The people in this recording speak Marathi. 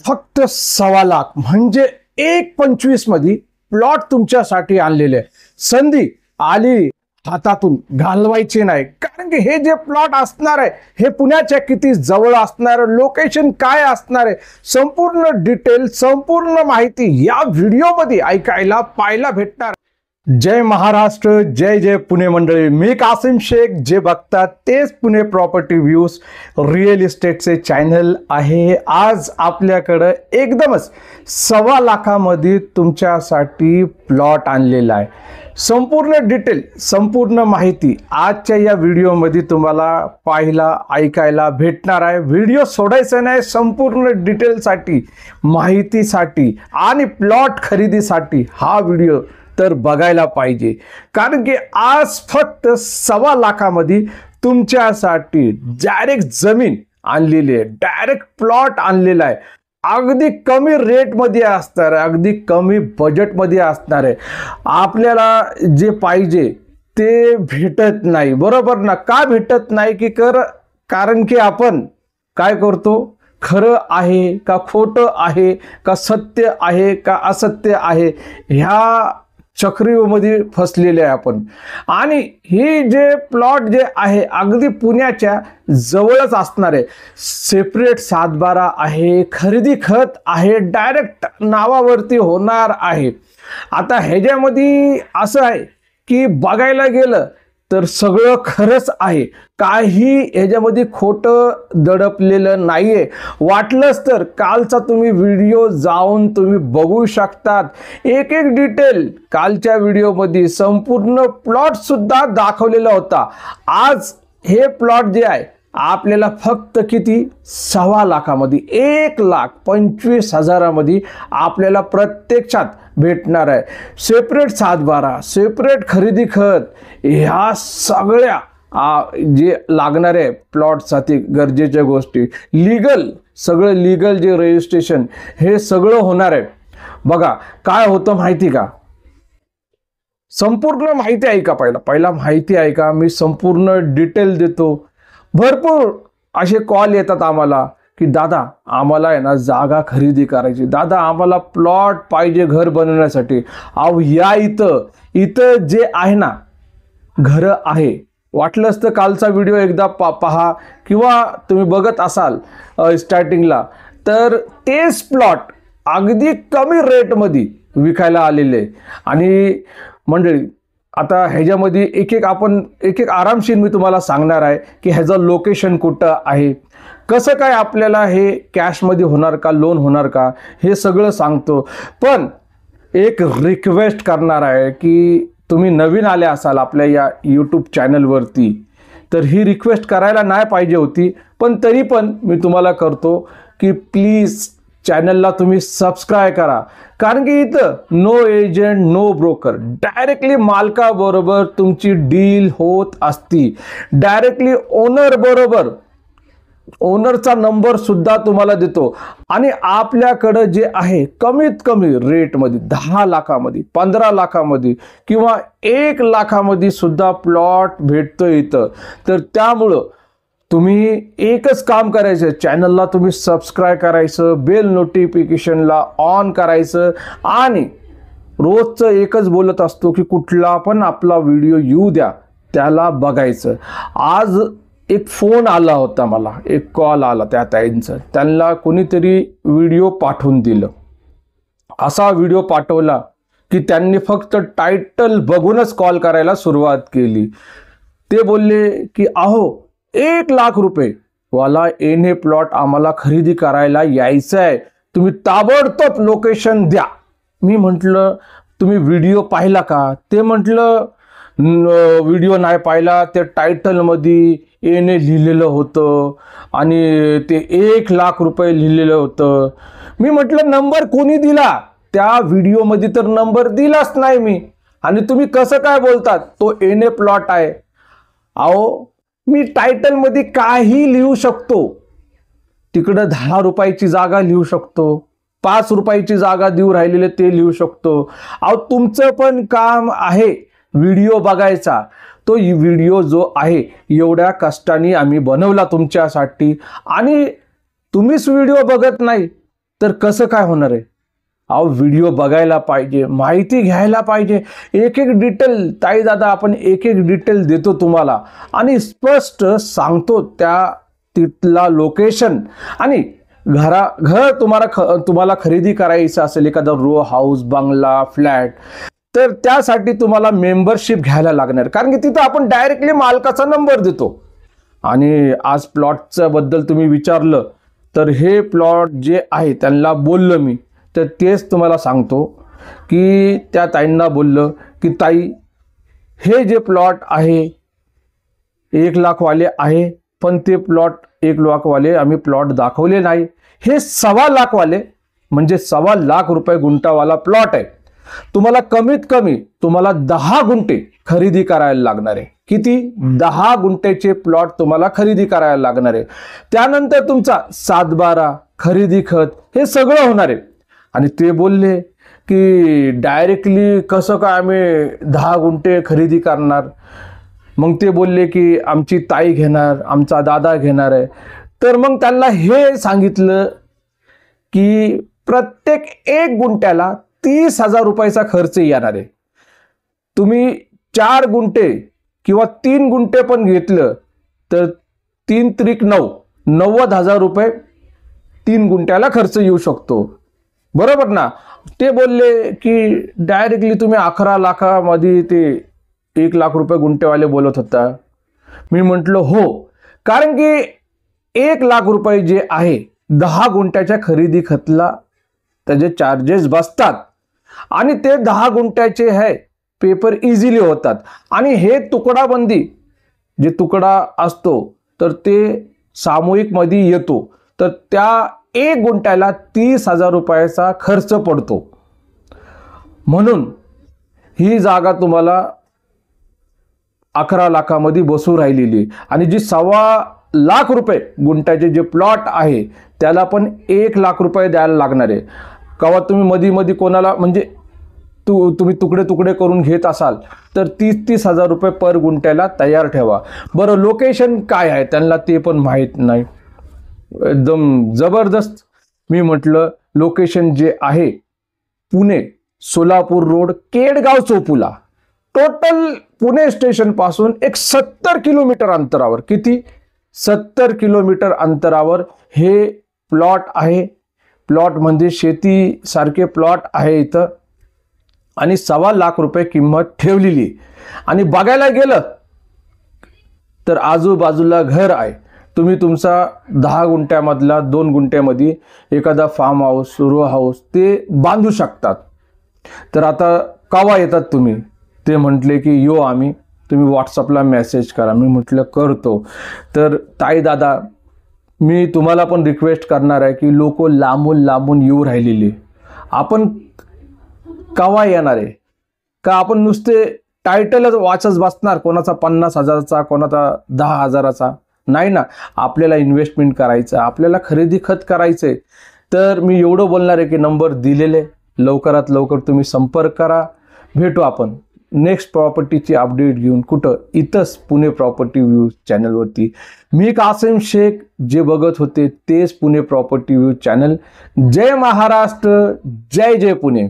फक्त 1.25 म्हणजे 1.25 मध्ये प्लॉट तुमच्यासाठी आणलेले आहे. संधी आली हातातून घालवायची नाही, कारण की हे जे प्लॉट असणार आहे हे पुण्याच्या किती जवळ असणार, लोकेशन काय असणार आहे, संपूर्ण डिटेल संपूर्ण माहिती या व्हिडिओमध्ये ऐकायला पाहायला भेटणार. जय महाराष्ट्र, जय जय पुणे मंडळी. मी कासिम शेख. जे बघतात तेच पुणे प्रॉपर्टी व्ह्यूज रिअल इस्टेटचे चॅनल आहे. आज आपल्याकडं एकदमच 1.25 लाखामध्ये तुमच्यासाठी प्लॉट आणलेला आहे. संपूर्ण डिटेल संपूर्ण माहिती आजच्या या व्हिडिओमध्ये तुम्हाला पाहायला ऐकायला भेटणार आहे. व्हिडिओ सोडायचा नाही. संपूर्ण डिटेलसाठी, माहितीसाठी आणि प्लॉट खरेदीसाठी हा व्हिडिओ तर बघायला पाहिजे, कारण की आज फक्त 1.25 लाखामध्ये तुमच्यासाठी डायरेक्ट जमीन आणलेली आहे, डायरेक्ट प्लॉट आणलेला आहे. अगदी कमी रेटमध्ये असणार आहे, अगदी कमी बजेटमध्ये असणार आहे. आपल्याला जे पाहिजे ते भेटत नाही, बरोबर ना? का भेटत नाही? कारण की आपण काय करतो, खरं आहे का खोटं आहे का सत्य आहे का असत्य आहे ह्या चक्रीमध्ये फसलेले आहे आपण. आणि हे जे प्लॉट जे आहे अगदी पुण्याच्या जवळच असणार आहे. सेपरेट 7/12 आहे, खरेदी खत आहे, डायरेक्ट नावावरती होणार आहे. आता ह्याच्यामध्ये असं आहे की बघायला गेलं तर सगळं खरंच आहे, काही ह्याच्यामध्ये खोटं दडपलेलं नाहीये. वाटलंच तर कालचा तुम्ही व्हिडिओ जाऊन तुम्ही बघू शकतात. एक एक डिटेल कालच्या व्हिडिओमध्ये संपूर्ण प्लॉट सुद्धा दाखवलेला होता. आज हे प्लॉट जे आहे आपल्याला फक्त किती 1.25 लाखामध्ये 1,25,000 आपल्याला प्रत्यक्षात भेटणार आहे. सेपरेट 7/12, सेपरेट खरेदी खत, ह्या सगळ्या जे लागणार आहे प्लॉटसाठी गरजेच्या गोष्टी, लीगल सगळं लीगल जे रजिस्ट्रेशन हे सगळं होणार आहे. बघा काय होतं माहिती का, संपूर्ण माहिती ऐका. पहिला माहिती ऐका. मी संपूर्ण डिटेल देतो. भरपूर असे कॉल येतात आम्हाला की दादा आम्हाला आहे ना जागा खरेदी करायची, दादा आम्हाला प्लॉट पाहिजे घर बनवण्यासाठी. अहो या इथं जे आहे ना घरं आहे. वाटलंच तर कालचा व्हिडिओ एकदा पहा किंवा तुम्ही बघत असाल स्टार्टिंगला, तर तेच प्लॉट अगदी कमी रेटमध्ये विकायला आलेले. आणि मंडळी आता ह्याच्यामध्ये एक एक आरामशीर मी तुम्हाला सांगणार आहे की ह्याचं लोकेशन कुठं आहे, कसं काय आपल्याला हे कॅशमध्ये होणार का, लोन होणार का, हे सगळं सांगतो. पण एक रिक्वेस्ट करणार आहे की तुम्ही नवीन आले असाल आपल्या या यूट्यूब चॅनलवरती, तर ही रिक्वेस्ट करायला नाही पाहिजे होती, पण तरी पण मी तुम्हाला करतो की प्लीज चॅनलला तुम्ही सबस्क्राईब करा. कारण की इथं no agent no broker, directly मालकाबरोबर तुमची डील होत असती. डायरेक्टली ओनर बरोबर, ओनरचा नंबर सुद्धा तुम्हाला देतो. आणि आपल्याकडं जे आहे कमीत कमी रेटमध्ये 10 लाखामध्ये 15 लाखामध्ये किंवा 1 लाखामध्ये सुद्धा प्लॉट भेटतो इथं. तर त्यामुळं तुम्ही एकच काम करायचं, चॅनलला तुम्ही सबस्क्राईब करायचं, बेल नोटिफिकेशनला ऑन करायचं. आणि रोजचं एकच बोलत असतो की कुठला पण आपला व्हिडिओ येऊ द्या त्याला बघायचं. आज एक फोन आला होता मला, एक कॉल आला त्या ताईंचं. त्यांना कोणीतरी व्हिडिओ पाठवून दिलं. असा व्हिडिओ पाठवला की त्यांनी फक्त टायटल बघूनच कॉल करायला सुरुवात केली. ते बोलले की अहो 1 लाख रुपये वाला एने प्लॉट आम्हाला खरेदी करायला यायचं आहे, तुम्ही ताबडतोब लोकेशन द्या. मी म्हटलं तुम्ही व्हिडिओ पाहिला का? ते म्हटलं व्हिडिओ नाही पाहिला. ते टायटलमध्ये एने लिहिलेलं होतं आणि ते 1 लाख रुपये लिहिलेलं होतं. मी म्हटलं नंबर कोणी दिला? त्या व्हिडिओमध्ये तर नंबर दिलाच नाही मी, आणि तुम्ही कसं काय बोलतात तो एने प्लॉट आहे? अहो मी टायटलमध्ये काही लिहू शकतो. तिकडं 10 रुपयाची जागा लिहू शकतो, 5 रुपयाची जागा देऊ राहिलेले ते लिहू शकतो. अहो तुमचं पण काम आहे व्हिडिओ बघायचा. तो व्हिडिओ जो आहे एवढ्या कष्टाने आम्ही बनवला तुमच्यासाठी, आणि तुम्हीच व्हिडिओ बघत नाही. तर कसं काय होणार आहे? अहो, व्हिडिओ बघायला पाहिजे, माहिती घ्यायला पाहिजे, एक एक डिटेल. ताई दादा आपण एक एक डिटेल देतो तुम्हाला आणि स्पष्ट सांगतो त्या तिथला लोकेशन. आणि घर तुम्हाला खरेदी करायचं असेल, एखादा रो हाऊस, बंगला, फ्लॅट, तर त्यासाठी तुम्हाला मेंबरशिप घ्यायला लागणार, कारण की तिथं आपण डायरेक्टली मालकाचा नंबर देतो. आणि आज प्लॉटच्या बद्दल तुम्ही विचारलं, तर हे प्लॉट जे आहे त्यांना बोललं मी, तर तेच तुम्हाला सांगतो की त्या ताईंना बोललं की ताई, हे जे प्लॉट आहे 1 लाखवाले आहे, पण ते प्लॉट 1 लाखवाले आम्ही प्लॉट दाखवले नाही. हे 1.25 लाखवाले, म्हणजे 1.25 लाख रुपये गुंठावाला प्लॉट आहे. तुम्हाला कमीत कमी 10 गुंठे खरेदी करायला लागणार आहे. किती? 10 गुंठेचे प्लॉट तुम्हाला खरेदी करायला लागणार आहे. त्यानंतर तुमचा 7/12, खरेदी खत, हे सगळं होणार आहे. आणि ते बोलले की डायरेक्टली कसं काय आम्ही 10 गुंठे खरेदी करणार? मग ते बोलले की आमची ताई घेणार, आमचा दादा घेणार आहे. तर मग त्यांना हे सांगितलं की प्रत्येक 1 गुंठ्याला 30,000 रुपयाचा खर्च येणार आहे. तुम्ही 4 गुंठे किंवा 3 गुंठे पण घेतलं तर 3 त्रिक 9, 90,000 रुपये 3 गुंठ्याला खर्च येऊ शकतो, बरोबर ना? ते बोलले की डायरेक्टली तुम्ही 11 लाखामध्ये ते 1 लाख रुपये गुंठेवाले बोलत होता. मी म्हटलं हो, कारण की 1 लाख रुपये जे आहे 10 गुंठ्याच्या खरेदी खतला त्याचे चार्जेस बसतात. आणि ते 10 गुंठ्याचे आहे पेपर इझिली होतात. आणि हे तुकडाबंदी जे तुकडा असतो तर ते सामूहिक मध्ये येतो, तर त्या 1 गुंठ्याला 30,000 रुपयाचा खर्च पडतो. म्हणून ही जागा तुम्हाला 11 लाखामध्ये बसू राहिलेली. आणि जी 1.25 लाख रुपये गुंठ्याचे जे प्लॉट आहे त्याला पण 1 लाख रुपये द्यायला लागणार आहे. केव्हा तुम्ही मध्ये कोणाला म्हणजे तुम्ही तुकडे तुकडे करून घेत असाल तर 30,000 रुपये पर गुंठ्याला तयार ठेवा. बरं, लोकेशन काय आहे त्यांना ते पण माहीत नाही. एकदम जबरदस्त. मी म्हटलं लोकेशन जे आहे Pune Solapur road, Kedgaon Chauphula, total Pune station पासून एक 70 किलोमीटर अंतरावर. किती? 70 किलोमीटर अंतरावर हे प्लॉट आहे. प्लॉट म्हणजे शेती सारखे प्लॉट आहे इथं. आणि 1.25 लाख रुपये किंमत ठेवलेली. आणि बघायला गेलं तर आजूबाजूला घर आहे. तुम्ही तुमचा 10 गुंठ्यामधला 2 गुंठ्यामध्ये एखादा फार्म हाऊस, रो हाऊस ते बांधू शकतात. तर आता केव्हा येतात तुम्ही? ते म्हटले की यो आम्ही, तुम्ही व्हॉट्सअपला मेसेज करा. मी म्हटलं करतो. तर ताई दादा, मी तुम्हाला पण रिक्वेस्ट करणार आहे की लोक लांबून येऊ राहिलेले, आपण केव्हा येणार आहे का? आपण नुसते टायटलच वाचत बसणार, कोणाचा 50,000चा, कोणाचा 10,000चा? नाही ना, आपल्याला इन्व्हेस्टमेंट करायचं, आपल्याला खरेदी खत करायचंय. तर मी एवढं बोलणार आहे की नंबर दिलेले, लवकरात लवकर तुम्ही संपर्क करा. भेटू आपण नेक्स्ट प्रॉपर्टीची अपडेट घेऊन. कुठं? इथंच पुणे प्रॉपर्टी व्ह्यूज चॅनलवरती. मी कासिम शेख. जे बघत होते तेच पुणे प्रॉपर्टी व्ह्यूज चॅनल. जय महाराष्ट्र, जय जय पुणे.